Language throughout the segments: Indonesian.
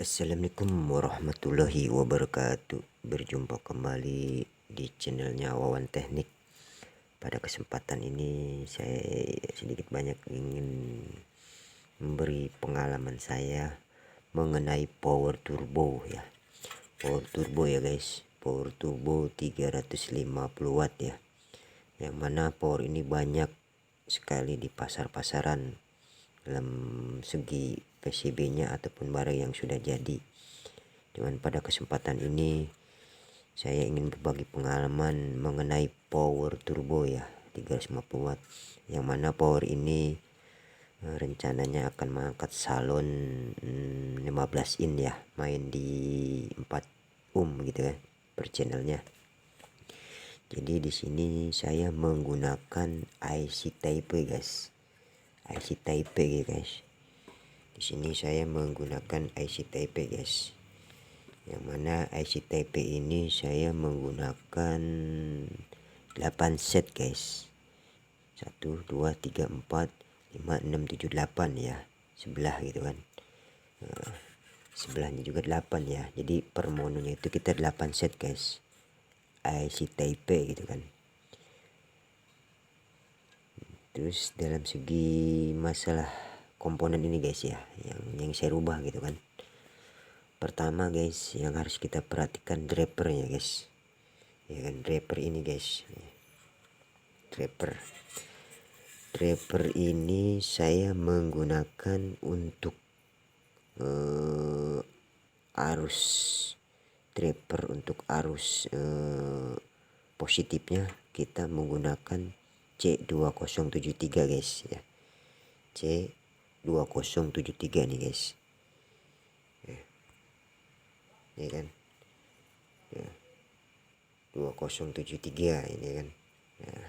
Assalamualaikum warahmatullahi wabarakatuh. Berjumpa kembali di channelnya Wawan Teknik. Pada kesempatan ini saya sedikit banyak ingin memberi pengalaman saya mengenai power turbo ya. Power turbo ya guys. Power turbo 350 watt ya. Yang mana power ini banyak sekali di pasar-pasaran dalam segi PCB-nya ataupun barang yang sudah jadi. Cuman pada kesempatan ini saya ingin berbagi pengalaman mengenai power turbo ya 350 watt, yang mana power ini rencananya akan mengangkat salon 15 in ya, main di 4 gitu kan per channelnya. Jadi di sini saya menggunakan IC Type guys. IC Type guys. Di sini saya menggunakan IC Type guys. Yang mana IC Type ini saya menggunakan 8 set guys. 1 2 3 4 5 6 7 8 ya. Sebelah gitu kan. Sebelahnya juga 8 ya. Jadi per mononya itu kita 8 set guys. IC Type gitu kan. Terus dalam segi masalah komponen ini guys ya, yang saya rubah gitu kan. Pertama guys, yang harus kita perhatikan drapernya guys. Ya kan, draper ini guys. Draper ini saya menggunakan untuk arus draper, untuk arus positifnya kita menggunakan C2073 guys ya. C2073 nih guys. Ini kan ya, 2073 ini kan. Nah,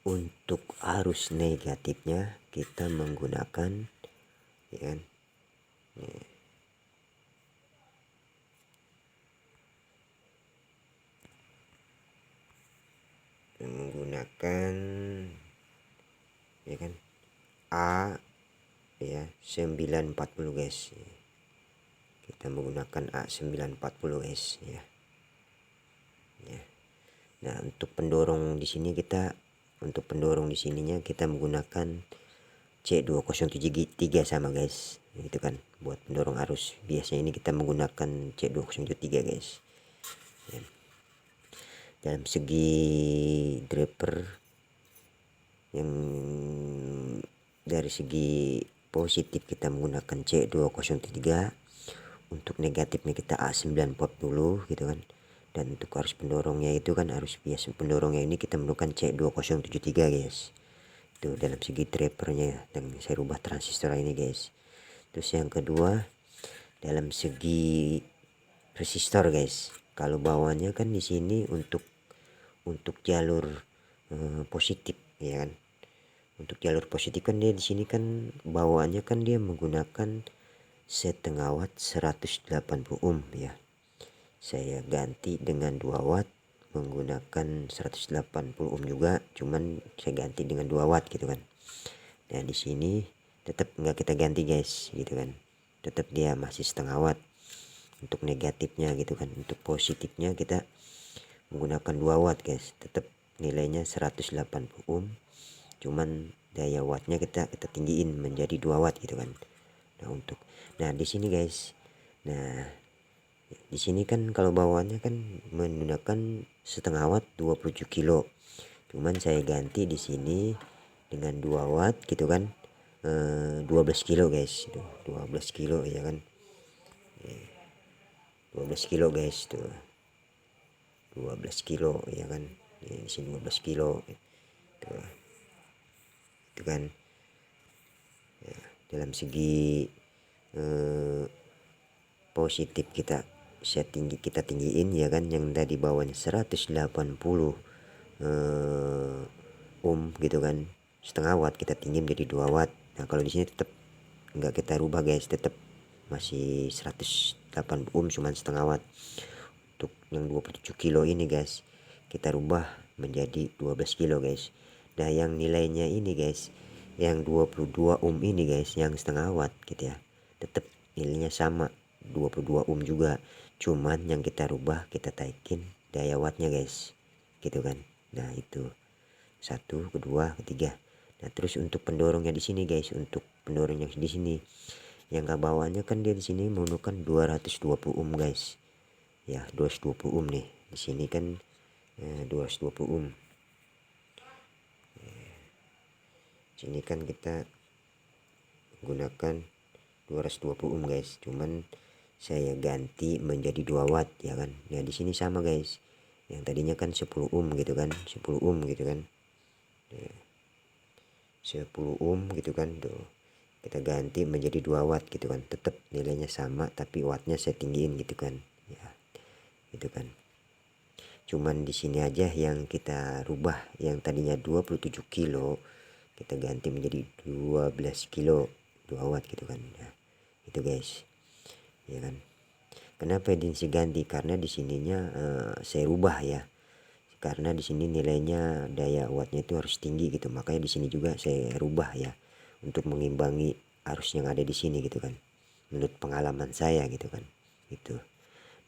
untuk arus negatifnya kita menggunakan ya kan, menggunakan ya kan A ya 940 guys. Kita menggunakan A940 guys ya. Nah, untuk pendorong di sini di sininya kita menggunakan C2073 sama guys. Itu kan buat pendorong arus. Biasanya ini kita menggunakan C2073 guys. Ya. Dalam segi draper yang dari segi positif kita menggunakan C203, untuk negatifnya kita A940 gitu kan. Dan untuk arus pendorongnya itu kan arus biasa pendorongnya ini kita menggunakan C2073 guys. Itu dalam segi drapernya, dan saya rubah transistor ini guys. Terus yang kedua dalam segi resistor guys. Kalau bawahnya kan di sini untuk jalur positif ya kan. Untuk jalur positif kan dia di sini kan bawaannya kan dia menggunakan setengah watt 180 ohm ya. Saya ganti dengan 2 watt menggunakan 180 ohm juga, cuman saya ganti dengan 2 watt gitu kan. Nah, di sini tetap enggak kita ganti guys gitu kan. Tetap dia masih setengah watt untuk negatifnya gitu kan. Untuk positifnya kita menggunakan 2 watt guys. Tetap nilainya 180 ohm. Cuman daya wattnya kita tinggiin menjadi 2 watt gitu kan. Nah di sini guys, nah di sini kan kalau bawaannya kan menggunakan setengah watt 27 kilo. Cuman saya ganti di sini dengan 2 watt gitu kan, 12 kilo guys. Tuh 12 kilo ya kan. 12 kilo guys tuh. 12 kilo ya kan. Di sini 12 kilo. Tuh. Itu kan. Ya, dalam segi positif kita tinggiin ya kan, yang tadi bawahnya 180 ohm gitu kan, setengah watt kita tinggiin jadi 2 watt. Nah kalau di sini tetap enggak kita rubah guys, tetap masih 180 ohm cuman setengah watt. Untuk yang 27 kilo ini guys kita rubah menjadi 12 kilo guys. Nah yang nilainya ini guys, yang 22 ohm ini guys, yang setengah watt gitu ya, tetap nilainya sama 22 ohm juga, cuman yang kita rubah, kita taikin daya wattnya guys, gitu kan. Nah itu satu, kedua, ketiga. Nah terus untuk pendorongnya di sini guys, untuk pendorong yang di sini yang ke bawahnya kan dia di sini menggunakan 220 ohm guys ya, 220 ohm nih di sini kan 220 ohm. Sini kan kita gunakan 220 ohm guys, cuman saya ganti menjadi 2 watt ya kan. Ya di sini sama guys, yang tadinya kan 10 ohm gitu kan, 10 ohm gitu kan, 10 ohm gitu kan tuh, kita ganti menjadi 2 watt gitu kan, tetap nilainya sama tapi wattnya saya tinggiin gitu kan ya, gitu kan. Cuman di sini aja yang kita rubah, yang tadinya 27 kilo kita ganti menjadi 12 kilo 2 watt gitu kan ya, itu guys ya kan. Kenapa di sini ganti, karena di sininya saya rubah ya, karena di sini nilainya daya wattnya itu harus tinggi gitu, makanya di sini juga saya rubah ya untuk mengimbangi arus yang ada di sini gitu kan, menurut pengalaman saya gitu kan itu.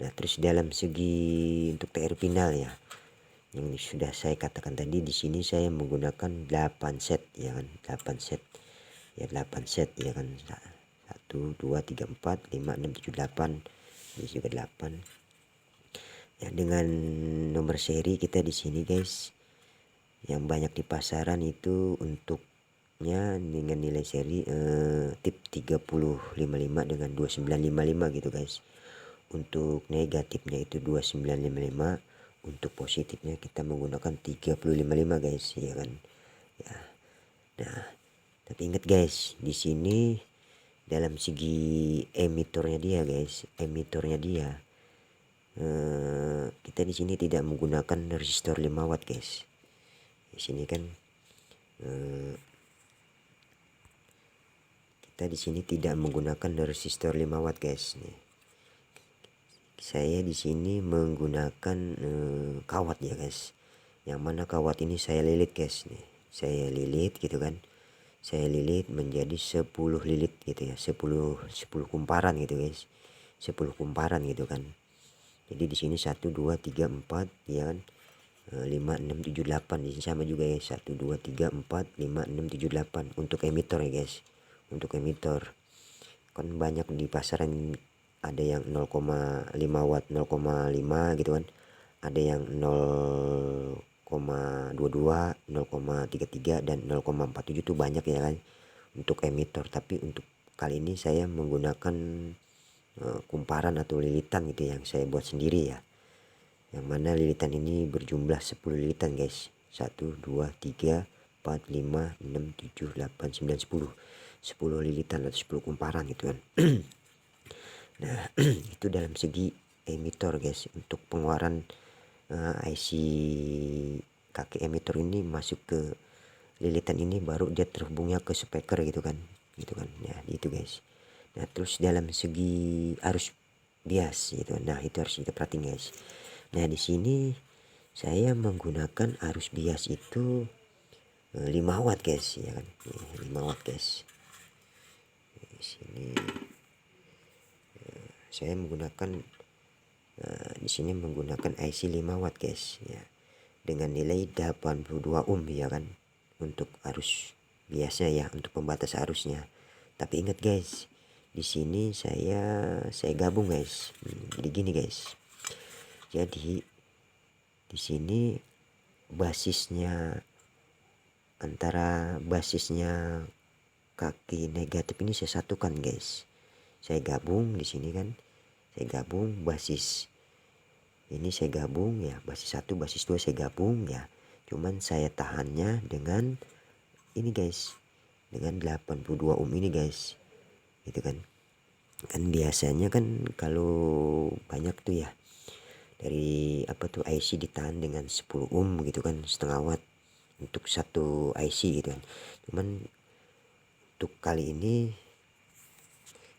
Nah terus dalam segi untuk TR final ya, yang sudah saya katakan tadi, di sini saya menggunakan 8 set ya kan, 8 set ya, 8 set ya kan, 1 2 3 4 5 6 7 8, ini juga 8 ya. Dengan nomor seri kita di sini guys, yang banyak di pasaran itu untuknya dengan nilai seri tip 3055 dengan 2955 gitu guys. Untuk negatifnya itu 2955, untuk positifnya kita menggunakan 3055 guys ya kan ya. Nah tapi ingat guys, di sini dalam segi emitornya dia guys, emitornya dia kita di sini tidak menggunakan resistor 5 watt guys. Di sini kan kita di sini tidak menggunakan resistor 5 watt guys nih. Saya di sini menggunakan kawat ya guys, yang mana kawat ini saya lilit guys nih, saya lilit gitu kan, saya lilit menjadi 10 lilit gitu ya, 10 kumparan gitu guys, 10 kumparan gitu kan. Jadi di sini 1 2 3 4 ya kan, 5 6 7 8 di sini sama juga ya, 1 2 3 4 5 6 7 8 untuk emitor ya guys. Untuk emitor kan banyak di pasaran, ada yang 0,5 watt 0,5 gitu kan, ada yang 0,22 0,33 dan 0,47 tuh banyak ya kan untuk emitor. Tapi untuk kali ini saya menggunakan kumparan atau lilitan gitu yang saya buat sendiri ya, yang mana lilitan ini berjumlah 10 lilitan guys, 1 2 3 4 5 6 7 8 9 10 lilitan atau 10 kumparan gitu kan. Nah itu dalam segi emitor guys. Untuk pengeluaran IC kaki emitor ini masuk ke lilitan ini, baru dia terhubungnya ke speaker gitu kan ya, itu guys. Nah terus dalam segi arus bias gitu, nah itu harus kita perhatiin guys. Nah di sini saya menggunakan arus bias itu 5 watt guys ya kan, 5 watt guys. Di sini saya menggunakan di sini menggunakan IC 5 watt guys ya, dengan nilai 82 ohm ya kan, untuk arus biasnya ya, untuk pembatas arusnya. Tapi ingat guys, di sini saya gabung guys. Jadi gini guys, jadi di sini basisnya, antara basisnya kaki negatif ini saya satukan guys, saya gabung di sini kan, saya gabung basis ini, saya gabung ya, basis 1 basis 2 saya gabung ya, cuman saya tahannya dengan ini guys, dengan 82 ohm ini guys gitu kan. Kan biasanya kan kalau banyak tuh ya, dari apa tuh IC ditahan dengan 10 ohm gitu kan, setengah watt untuk satu IC gitu kan. Cuman untuk kali ini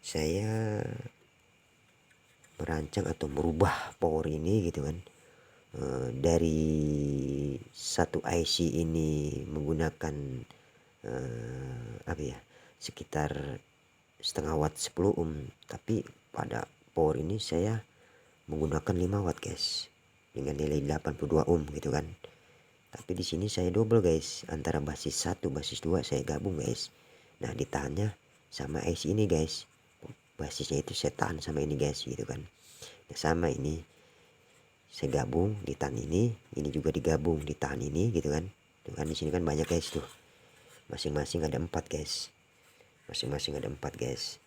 saya merancang atau merubah power ini gitu kan, dari satu IC ini menggunakan apa ya, sekitar setengah watt 10 ohm, tapi pada power ini saya menggunakan 5 watt guys dengan nilai 82 ohm gitu kan. Tapi di sini saya double guys, antara basis 1 basis 2 saya gabung guys. Nah ditahannya sama IC ini guys, basisnya itu saya tahan sama ini guys gitu kan. Nah sama ini saya gabung ditahan ini juga digabung ditahan ini gitu kan. Tuh kan di sini kan banyak guys tuh, masing-masing ada 4 guys, masing-masing ada 4 guys,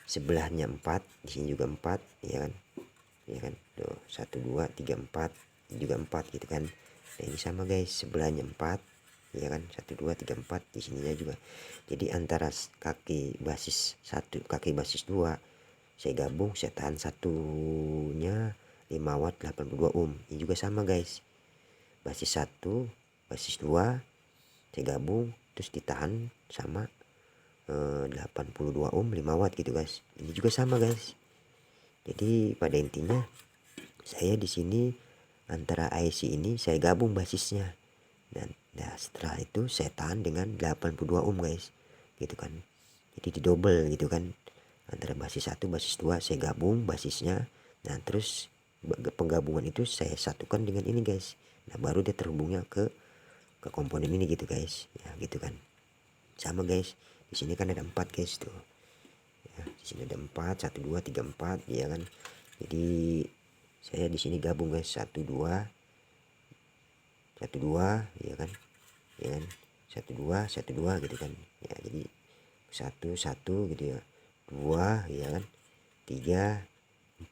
sebelahnya 4, di sini juga 4 ya kan, ya kan tuh 1 2 3 4 juga 4 gitu kan. Nah ini sama guys, sebelahnya 4 ya kan, 1 2 3 4 di sininya juga. Jadi antara kaki basis 1 kaki basis 2 saya gabung, saya tahan satunya 5 watt 82 ohm. Ini juga sama guys, basis 1 basis 2 saya gabung terus ditahan sama 82 ohm 5 watt gitu guys. Ini juga sama guys. Jadi pada intinya saya di sini antara IC ini saya gabung basisnya, dan setelah itu saya tahan dengan 82 ohm guys gitu kan. Jadi di double gitu kan, antara basis 1 basis 2 saya gabung basisnya, nah terus penggabungan itu saya satukan dengan ini guys. Nah baru dia terhubungnya ke komponen ini gitu guys ya gitu kan. Sama guys, di sini kan ada 4 guys tuh ya, di sini ada 4 1 2 3 4 ya kan. Jadi saya di sini gabung guys, 1 2 1 2 ya kan, ya kan, 1 2 1 2 gitu kan ya. Jadi 1 1 gitu ya, 2 ya kan, 3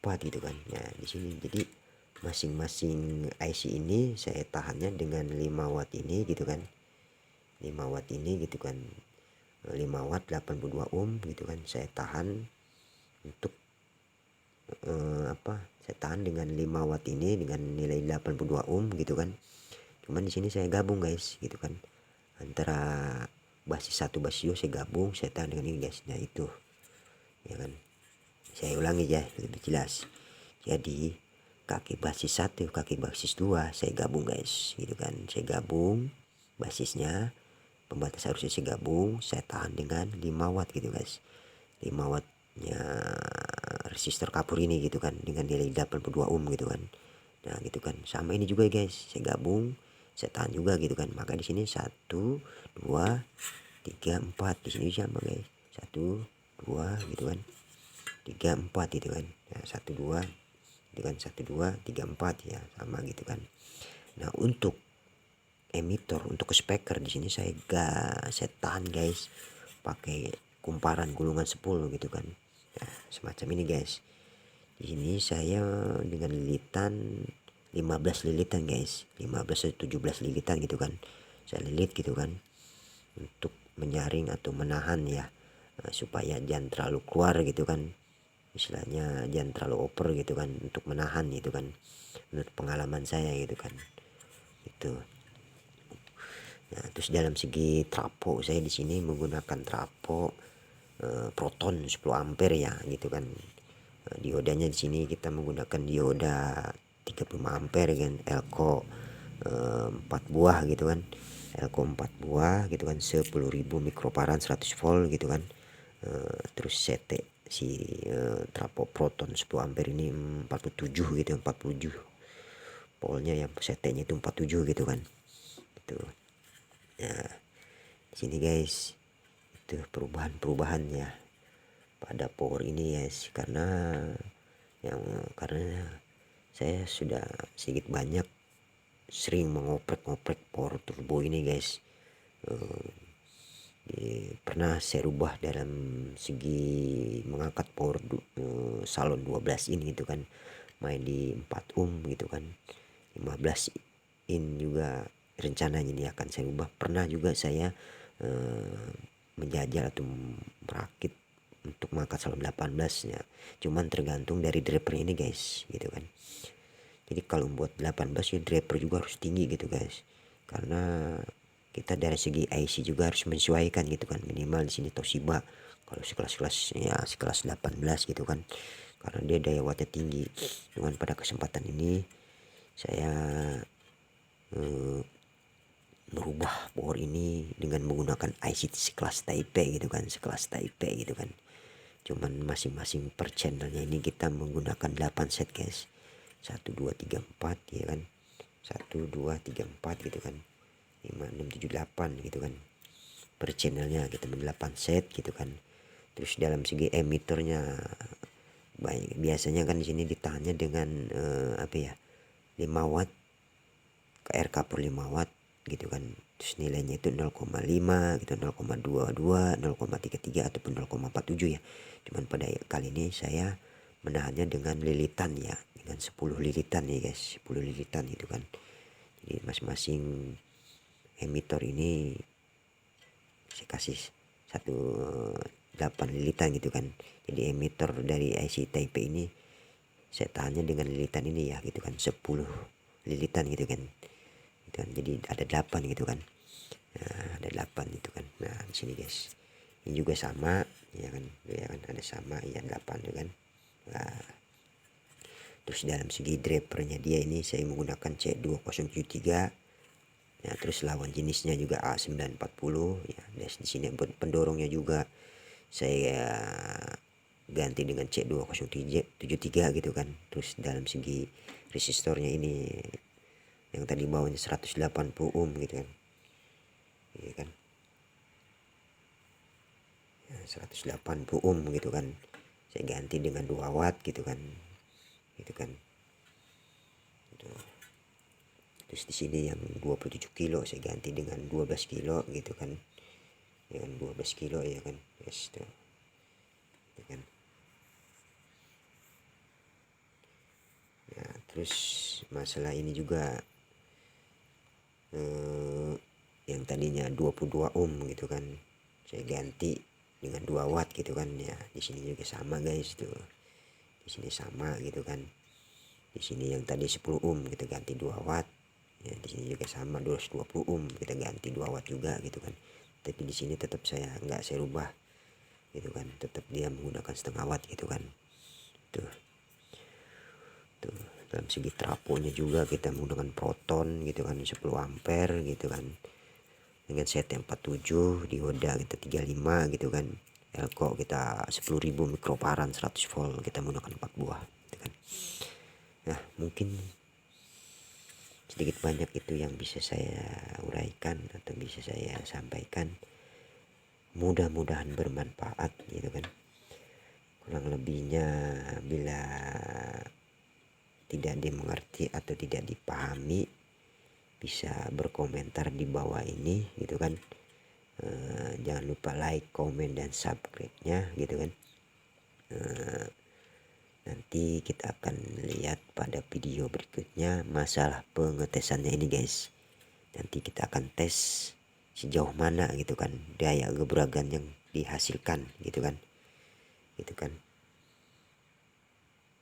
4 gitu kan. Nah di sini jadi masing-masing IC ini saya tahannya dengan 5 watt ini gitu kan, 5 watt ini gitu kan, 5 watt 82 ohm gitu kan. Saya tahan untuk saya tahan dengan 5 watt ini dengan nilai 82 ohm gitu kan. Cuman di sini saya gabung guys gitu kan, antara basis 1 basis 2 saya gabung, saya tahan dengan ini guys. Nah itu ya kan, saya ulangi ya lebih jelas. Jadi kaki basis 1 kaki basis 2 saya gabung guys gitu kan. Saya gabung basisnya, pembatas arusnya saya gabung, saya tahan dengan 5 watt gitu guys, 5 wattnya resistor kapur ini gitu kan dengan nilai 82 ohm gitu kan. Nah gitu kan. Sama ini juga guys, saya gabung, saya tahan juga gitu kan. Maka di sini 1 2 3 4 di sini sama guys, 1 2 gitu kan, 3 4 gitu kan. Nah 1 2 gitu kan, 1 2 3 4 ya sama gitu kan. Nah untuk emitter, untuk speaker di sini saya tahan guys pakai kumparan gulungan 10 gitu kan. Nah, semacam ini guys. Di sini saya dengan lilitan 15 lilitan guys, 15 atau 17 lilitan gitu kan. Saya lilit gitu kan untuk menyaring atau menahan ya, supaya jangan terlalu keluar gitu kan. Istilahnya jangan terlalu over gitu kan, untuk menahan gitu kan. Menurut pengalaman saya gitu kan. Itu. Nah, terus dalam segi trapo saya di sini menggunakan trapo proton 10 ampere ya gitu kan. Diodanya di sini kita menggunakan dioda 35 ampere kan, Elco 4 buah gitu kan. Elco 4 buah gitu kan, 10.000 mikrofarad 100 volt gitu kan. Terus CT si trapo proton 10 ampere ini 47 gitu, 47 voltnya yang CT-nya itu 47 gitu kan. Itu. Nah, di sini guys itu perubahan-perubahan ya pada power ini guys, karena saya sudah sedikit banyak sering mengoprek-ngoprek power turbo ini guys. Pernah saya rubah dalam segi mengangkat power salon 12 in gitu kan, main di 4 ohm gitu kan, 15 in juga rencananya ini akan saya ubah. Pernah juga saya menjajal atau merakit untuk mengangkat salon 18 ya, cuman tergantung dari driver ini guys gitu kan. Jadi kalau buat 18 ya driver juga harus tinggi gitu guys, karena kita dari segi IC juga harus menyesuaikan gitu kan. Minimal di sini Toshiba kalau sekelas ya sekelas 18 gitu kan, karena dia daya wattnya tinggi. Cuman pada kesempatan ini saya merubah power ini dengan menggunakan IC sekelas Taipei gitu kan, sekelas Taipei gitu kan. cuman masing-masing per channelnya ini kita menggunakan 8 set guys. 1 2 3 4 ya kan, 1 2 3 4 gitu kan, 5 6 7 8 gitu kan, per channelnya kita 8 set gitu kan. Terus dalam segi emitornya biasanya kan di sini ditahannya dengan 5 watt ke RK per 5 watt gitu kan. Terus nilainya itu 0,5 gitu, 0,22 0,33 ataupun 0,47 ya. Cuman pada kali ini saya menahannya dengan lilitan ya, dengan 10 lilitan ya guys, 10 lilitan gitu kan. Jadi masing-masing emitor ini saya kasih 8 lilitan gitu kan. Jadi emitor dari IC Taipei ini saya tahannya dengan lilitan ini ya gitu kan, 10 lilitan gitu kan. Jadi ada 8 gitu kan. Nah, ada 8 gitu kan. Nah, di sini guys. Ini juga sama ya kan. Ya kan ada sama ya 8 gitu kan. Nah, terus dalam segi drivernya dia ini saya menggunakan C2073. Ya, terus lawan jenisnya juga A940 ya. Dan di sini pendorongnya juga saya ganti dengan C2073 gitu kan. Terus dalam segi resistornya ini yang tadi bawahnya 180 ohm gitu kan. Iya kan. Ya, 180 ohm gitu kan. Saya ganti dengan 2 watt gitu kan. Gitu kan. Terus di sini yang 27 kilo saya ganti dengan 12 kilo gitu kan. Dengan 12 kilo ya kan. Yes, tuh. Gitu kan. Nah, terus masalah ini juga yang tadinya 22 ohm gitu kan, saya ganti dengan 2 watt gitu kan ya. Di sini juga sama guys tuh. Di sini sama gitu kan. Di sini yang tadi 10 ohm kita ganti 2 watt. Ya, di sini juga sama 220 ohm kita ganti 2 watt juga gitu kan. Tapi di sini tetap saya rubah gitu kan. Tetap dia menggunakan setengah watt gitu kan. Tuh. Dalam segi trafonya juga kita menggunakan proton gitu kan, 10 ampere gitu kan, dengan set yang 47, dioda kita 35 gitu kan, elko kita 10.000 mikrofarad 100 volt, kita menggunakan 4 buah gitu kan. Nah, mungkin sedikit banyak itu yang bisa saya uraikan atau bisa saya sampaikan, mudah-mudahan bermanfaat gitu kan. Kurang lebihnya bila tidak dimengerti atau tidak dipahami bisa berkomentar di bawah ini gitu kan. Jangan lupa like, komen, dan subscribe-nya gitu kan. Nanti kita akan lihat pada video berikutnya masalah pengetesannya ini guys. Nanti kita akan tes sejauh mana gitu kan daya gebragan yang dihasilkan gitu kan.